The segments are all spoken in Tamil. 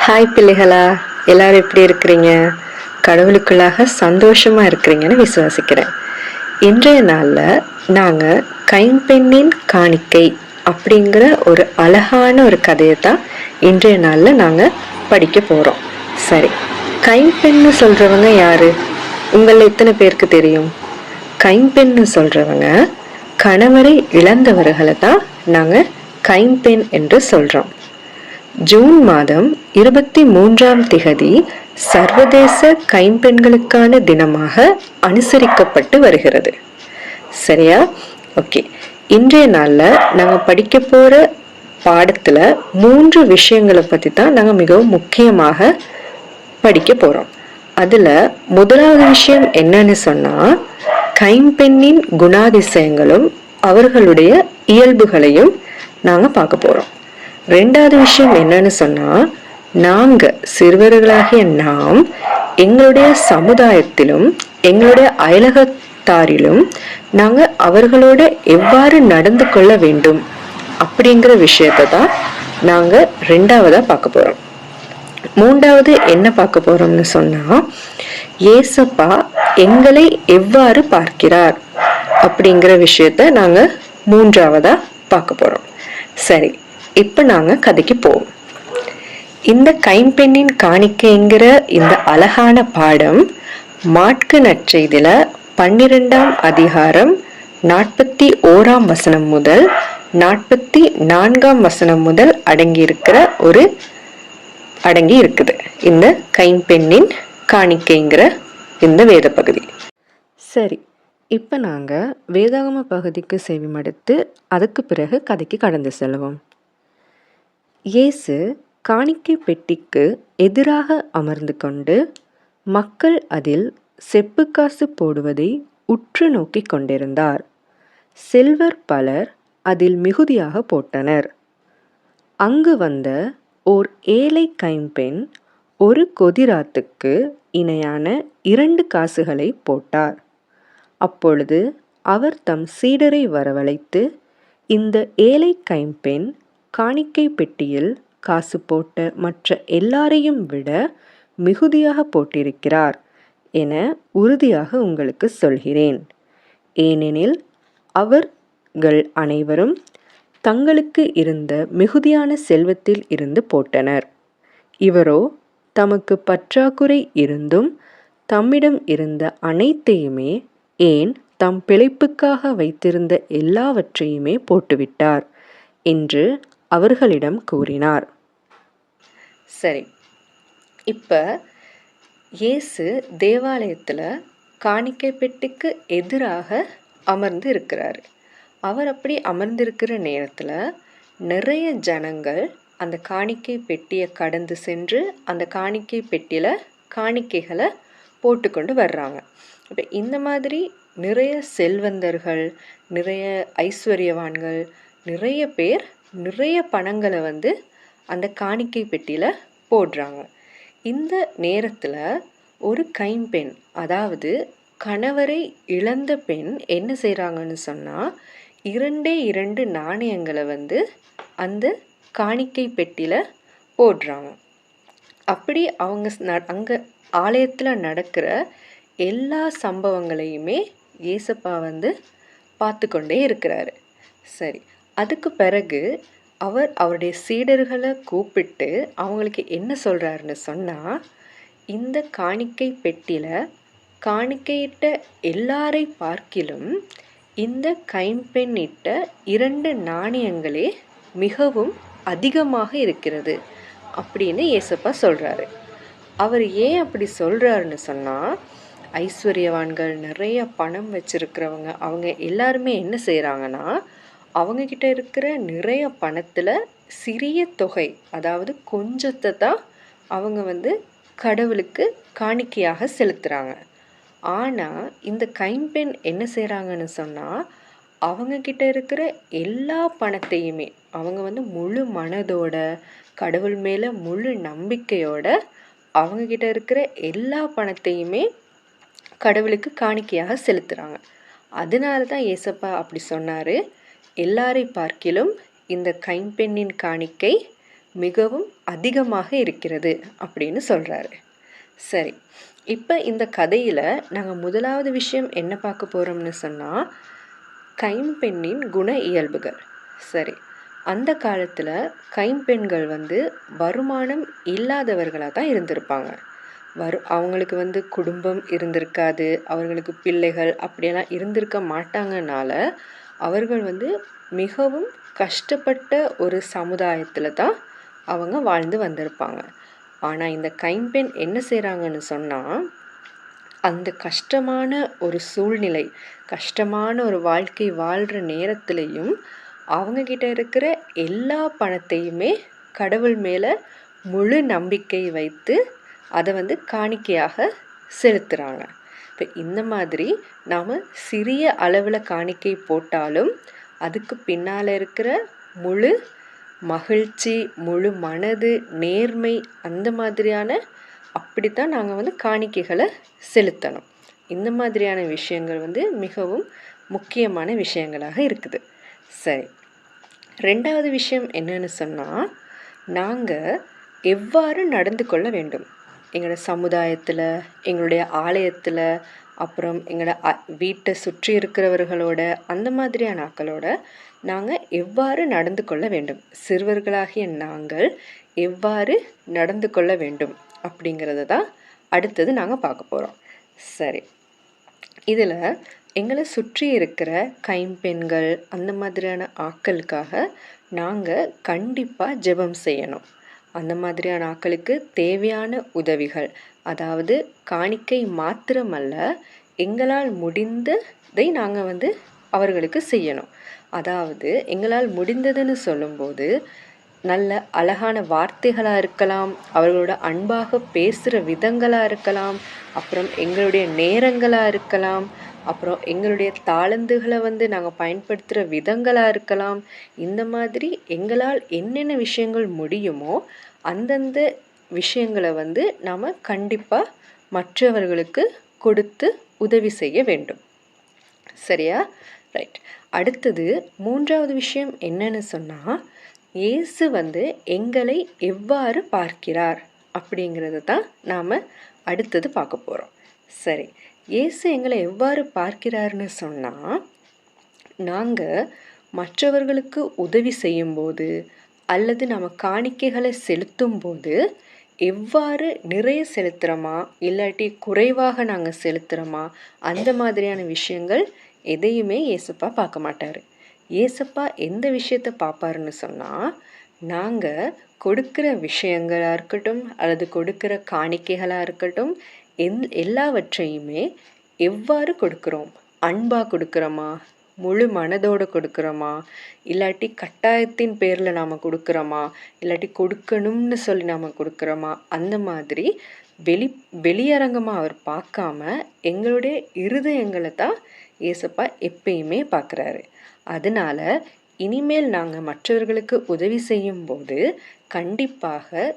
ஹாய் பிள்ளைகளா, எல்லாரும் எப்படி இருக்கிறீங்க? கடவுளுக்குள்ளாக சந்தோஷமா இருக்கிறீங்கன்னு விசுவாசிக்கிறேன். இன்றைய நாளில் நாங்கள் கைம்பெண்ணின் காணிக்கை அப்படிங்கிற ஒரு அழகான ஒரு கதையை தான் இன்றைய நாளில் நாங்கள் படிக்க போகிறோம். சரி, கைம்பெண்ணு சொல்கிறவங்க யாரு? உங்களில் எத்தனை பேருக்கு தெரியும்? கைம்பெண்ணு சொல்கிறவங்க கணவரை இழந்தவர்களை தான் நாங்கள் கைம்பெண் என்று சொல்கிறோம். ஜூன் மாதம் 23ஆம் திகதி சர்வதேச கைம்பெண்களுக்கான தினமாக அனுசரிக்கப்பட்டு வருகிறது. சரியா? ஓகே. இன்றைய நாளில் நாங்கள் படிக்க போகிற பாடத்தில் 3 விஷயங்களை பற்றி தான் நாங்கள் மிகவும் முக்கியமாக படிக்க போகிறோம். அதில் முதலாவது விஷயம் என்னன்னு சொன்னால், கைம்பெண்ணின் குணாதிசயங்களும் அவர்களுடைய இயல்புகளையும் நாங்கள் பார்க்க போகிறோம். ரெண்டாவது விஷயம் என்னன்னு சொன்னா, நாங்க சிறுவர்களாகிய நாம் எங்களுடைய சமுதாயத்திலும் எங்களுடைய அயலகத்தாரிலும் நாங்க அவர்களோட எவ்வாறு நடந்து கொள்ள வேண்டும் அப்படிங்கிற விஷயத்தை தான் நாங்க ரெண்டாவதா பார்க்க போறோம். மூன்றாவது என்ன பார்க்க போறோம்னு சொன்னா, ஏசப்பா எங்களை எவ்வாறு பார்க்கிறார் அப்படிங்கிற விஷயத்த நாங்க மூன்றாவதா பார்க்க போறோம். சரி, இப்ப நாங்க கதைக்கு போவோம். இந்த கைம்பெண்ணின் காணிக்கைங்கிற இந்த அழகான பாடம் மாற்கு நற்செய்தியில 12ஆம் அதிகாரம் 41ஆம் வசனம் முதல் 44ஆம் வசனம் முதல் அடங்கி இருக்குது. இந்த கைம்பெண்ணின் காணிக்கைங்கிற இந்த வேத பகுதி. சரி, இப்ப நாங்க வேதாகம பகுதிக்கு செவிமடுத்து அதுக்கு பிறகு கதைக்கு கடந்து செல்வோம். இயேசு காணிக்கை பெட்டிக்கு எதிராக அமர்ந்து கொண்டு மக்கள் அதில் செப்பு காசு போடுவதை உற்று நோக்கி கொண்டிருந்தார். செல்வர் பலர் அதில் மிகுதியாக போட்டனர். அங்கு வந்த ஓர் ஏழை கைம்பெண் ஒரு கொதிராத்துக்கு இணையான 2 காசுகளை போட்டார். அப்பொழுது அவர் தம் சீடரை வரவழைத்து, இந்த ஏழை கைம்பெண் காணிக்கை பெட்டியில் காசு போட்ட மற்ற எல்லாரையும் விட மிகுதியாக போட்டிருக்கிறார் என உறுதியாக உங்களுக்கு சொல்கிறேன். ஏனெனில் அவர்கள் அனைவரும் தங்களுக்கு இருந்த மிகுதியான செல்வத்தில் இருந்து போட்டனர். இவரோ தமக்கு பற்றாக்குறை இருந்தும் தம்மிடம் இருந்த அனைத்தையுமே, ஏன் தம் பிழைப்புக்காக வைத்திருந்த எல்லாவற்றையுமே போட்டுவிட்டார் என்று அவர்களிடம் கூறினார். சரி, இப்ப இயேசு தேவாலயத்துல காணிக்கை பெட்டிக்கு எதிராக அமர்ந்து இருக்கிறாரு. அவர் அப்படி அமர்ந்திருக்கிற நேரத்துல நிறைய ஜனங்கள் அந்த காணிக்கை பெட்டியை கடந்து சென்று அந்த காணிக்கை பெட்டியில காணிக்கைகளை போட்டுக்கொண்டு வர்றாங்க. இப்போ இந்த மாதிரி நிறைய செல்வந்தர்கள், நிறைய ஐஸ்வர்யவான்கள், நிறைய பேர் நிறைய பணங்களை அந்த காணிக்கை பெட்டியில் போடுறாங்க. இந்த நேரத்தில் ஒரு கைம்பெண், அதாவது கணவரை இழந்த பெண் என்ன செய்கிறாங்கன்னு சொன்னால், 2 நாணயங்களை அந்த காணிக்கை பெட்டியில் போடுறாங்க. அப்படி அவங்க அங்கே ஆலயத்தில் நடக்கிற எல்லா சம்பவங்களையுமே ஏசப்பா பார்த்து கொண்டே இருக்கிறாரு. சரி, அதுக்கு பிறகு அவர் அவருடைய சீடர்களை கூப்பிட்டு அவங்களுக்கு என்ன சொல்கிறாருன்னு சொன்னால், இந்த காணிக்கை பெட்டியில் காணிக்கையிட்ட எல்லாரை பார்க்கிலும் இந்த கைம்பெண்ணிட்ட 2 நாணயங்களே மிகவும் அதிகமாக இருக்கிறது அப்படின்னு ஏசப்பா சொல்கிறாரு. அவர் ஏன் அப்படி சொல்கிறாருன்னு சொன்னால், ஐஸ்வர்யவான்கள், நிறைய பணம் வச்சிருக்கிறவங்க, அவங்க எல்லாருமே என்ன செய்கிறாங்கன்னா, அவங்கக்கிட்ட இருக்கிற நிறைய பணத்தில் சிறிய தொகை, அதாவது கொஞ்சத்தை தான் அவங்க கடவுளுக்கு காணிக்கையாக செலுத்துகிறாங்க. ஆனால் இந்த கைம்பெண் என்ன செய்கிறாங்கன்னு சொன்னால், அவங்கக்கிட்ட இருக்கிற எல்லா பணத்தையுமே அவங்க முழு மனதோட, கடவுள் மேலே முழு நம்பிக்கையோட அவங்கக்கிட்ட இருக்கிற எல்லா பணத்தையுமே கடவுளுக்கு காணிக்கையாக செலுத்துகிறாங்க. அதனால தான் ஏசப்பா அப்படி சொன்னார், எல்லாரை பார்க்கிலும் இந்த கைம்பெண்ணின் காணிக்கை மிகவும் அதிகமாக இருக்கிறது அப்படின்னு சொல்கிறாரு. சரி, இப்போ இந்த கதையில் நாங்கள் முதலாவது விஷயம் என்ன பார்க்க போகிறோம்னு சொன்னால், கைம்பெண்ணின் குண இயல்புகள். சரி, அந்த காலத்தில் கைம்பெண்கள் வருமானம் இல்லாதவர்களாக தான் இருந்திருப்பாங்க. அவங்களுக்கு குடும்பம் இருந்திருக்காது, அவர்களுக்கு பிள்ளைகள் அப்படியெல்லாம் இருந்திருக்க மாட்டாங்கனால அவர்கள் மிகவும் கஷ்டப்பட்ட ஒரு சமுதாயத்தில் தான் அவங்க வாழ்ந்து வந்திருப்பாங்க. ஆனால் இந்த கைம்பெண் என்ன செய்கிறாங்கன்னு சொன்னால், அந்த கஷ்டமான ஒரு சூழ்நிலை, கஷ்டமான ஒரு வாழ்க்கை வாழ்கிற நேரத்துலையும் அவங்கக்கிட்ட இருக்கிற எல்லா பணத்தையுமே கடவுள் மேலே முழு நம்பிக்கை வைத்து அதை காணிக்கையாக செலுத்துகிறாங்க. இப்போ இந்த மாதிரி நாம் சிறிய அளவில் காணிக்கை போட்டாலும் அதுக்கு பின்னால் இருக்கிற முழு மகிழ்ச்சி, முழு மனது, நேர்மை, அந்த மாதிரியான அப்படித்தான் நாங்கள் காணிக்கைகளை செலுத்தணும். இந்த மாதிரியான விஷயங்கள் மிகவும் முக்கியமான விஷயங்களாக இருக்குது. சரி, ரெண்டாவது விஷயம் என்னன்னு சொன்னால், நாங்கள் எவ்வாறு நடந்து கொள்ள வேண்டும் எங்களோட சமுதாயத்தில், எங்களுடைய ஆலயத்தில், அப்புறம் எங்களோட வீட்டை சுற்றி இருக்கிறவர்களோட, அந்த மாதிரியான ஆக்களோட நாங்கள் எவ்வாறு நடந்து கொள்ள வேண்டும், சிறுவர்களாகிய நாங்கள் எவ்வாறு நடந்து கொள்ள வேண்டும் அப்படிங்கிறத தான் அடுத்தது நாங்கள் பார்க்க போகிறோம். சரி, இதில் எங்களை சுற்றி இருக்கிற கைம்பெண்கள் அந்த மாதிரியான ஆட்களுக்காக நாங்கள் கண்டிப்பாக ஜெபம் செய்யணும். அந்த மாதிரியான ஆட்களுக்கு தேவையான உதவிகள், அதாவது காணிக்கை மாத்திரமல்ல, எங்களால் முடிந்ததை நாங்கள் அவர்களுக்கு செய்யணும். அதாவது எங்களால் முடிந்ததுன்னு சொல்லும்போது நல்ல அழகான வார்த்தைகளாக இருக்கலாம், அவர்களோட அன்பாக பேசுகிற விதங்களாக இருக்கலாம், அப்புறம் எங்களுடைய நேரங்களாக இருக்கலாம், அப்புறம் எங்களுடைய தாளந்துகளை நாங்கள் பயன்படுத்துகிற விதங்களாக இருக்கலாம். இந்த மாதிரி எங்களால் என்னென்ன விஷயங்கள் முடியுமோ அந்தந்த விஷயங்களை நாம் கண்டிப்பாக மற்றவர்களுக்கு கொடுத்து உதவி செய்ய வேண்டும். சரியா? ரைட். அடுத்தது மூன்றாவது விஷயம் என்னன்னு சொன்னால், இயேசு எங்களை எவ்வாறு பார்க்கிறார் அப்படிங்கிறத தான் நாம் அடுத்தது பார்க்க போகிறோம். சரி, இயேசு எங்களை எவ்வாறு பார்க்கிறார்னு சொன்னால், நாங்கள் மற்றவர்களுக்கு உதவி செய்யும்போது அல்லது நம்ம காணிக்கைகளை செலுத்தும்போது எவ்வாறு நிறைய செலுத்துகிறோமா இல்லாட்டி குறைவாக நாங்கள் செலுத்துகிறோமா, அந்த மாதிரியான விஷயங்கள் எதையுமே ஏசப்பா பார்க்க மாட்டார். ஏசப்பா எந்த விஷயத்தை பார்ப்பாருன்னு சொன்னால், நாங்கள் கொடுக்குற விஷயங்களாக இருக்கட்டும் அல்லது கொடுக்குற காணிக்கைகளாக இருக்கட்டும், எல்லாவற்றையுமே எவ்வாறு கொடுக்குறோம், அன்பாக கொடுக்குறோமா, முழு மனதோடு கொடுக்குறோமா, இல்லாட்டி கட்டாயத்தின் பேரில் நாம் கொடுக்குறோமா, இல்லாட்டி கொடுக்கணும்னு சொல்லி நாம் கொடுக்குறோமா, அந்த மாதிரி வெளியரங்கமாக அவர் பார்க்காம எங்களுடைய இருதயங்களை தான் ஏசப்பா எப்பயுமே பார்க்குறாரு. அதனால் இனிமேல் நாங்கள் மற்றவர்களுக்கு உதவி செய்யும்போது கண்டிப்பாக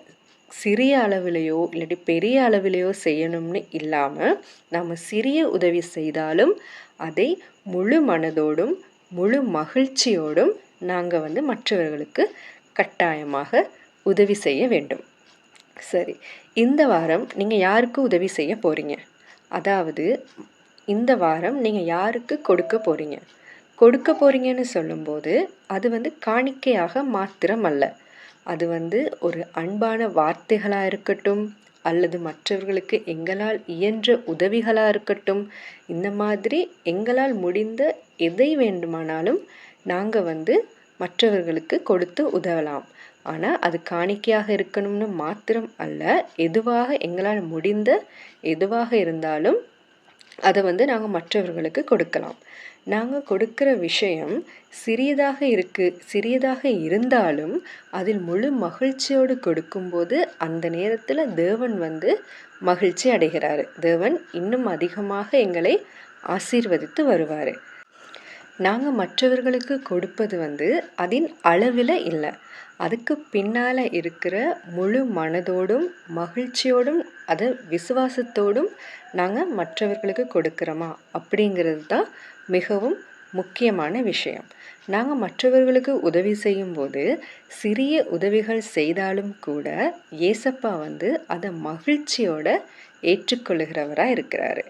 சிறிய அளவிலையோ இல்லாட்டி பெரிய அளவிலையோ செய்யணும்னு இல்லாமல் நாம் சிறிய உதவி செய்தாலும் அதை முழு மனதோடும் முழு மகிழ்ச்சியோடும் நாங்கள் மற்றவர்களுக்கு கட்டாயமாக உதவி செய்ய வேண்டும். சரி, இந்த வாரம் நீங்கள் யாருக்கு உதவி செய்ய போகிறீங்க? அதாவது இந்த வாரம் நீங்கள் யாருக்கு கொடுக்க போகிறீங்கன்னு சொல்லும்போது அது காணிக்கையாக மாத்திரம் அல்ல, அது ஒரு அன்பான வார்த்தைகளாக இருக்கட்டும் அல்லது மற்றவர்களுக்கு எங்களால் இயன்ற உதவிகளாக இருக்கட்டும், இந்த மாதிரி எங்களால் முடிந்த எதை வேண்டுமானாலும் நாங்கள் மற்றவர்களுக்கு கொடுத்து உதவலாம். ஆனால் அது காணிக்கையாக இருக்கணும்னு மாத்திரம் அல்ல, எங்களால் முடிந்த எதுவாக இருந்தாலும் அதை நாங்கள் மற்றவர்களுக்கு கொடுக்கலாம். நாங்கள் கொடுக்குற விஷயம் சிறியதாக இருந்தாலும் அதில் முழு மகிழ்ச்சியோடு கொடுக்கும்போது அந்த நேரத்தில் தேவன் மகிழ்ச்சி அடைகிறாரு. தேவன் இன்னும் அதிகமாக எங்களை ஆசீர்வதித்து வருவார். நாங்கள் மற்றவர்களுக்கு கொடுப்பது அதன் அளவில் இல்லை, அதுக்கு பின்னால் இருக்கிற முழு மனதோடும் மகிழ்ச்சியோடும் அதை விசுவாசத்தோடும் நாங்கள் மற்றவர்களுக்கு கொடுக்குறோமா அப்படிங்கிறது தான் மிகவும் முக்கியமான விஷயம். நாங்கள் மற்றவர்களுக்கு உதவி செய்யும்போது சிறிய உதவிகள் செய்தாலும் கூட ஏசப்பா வந்து அதை மகிழ்ச்சியோட ஏற்றுக்கொள்ளுகிறவராக இருக்கிறாரு.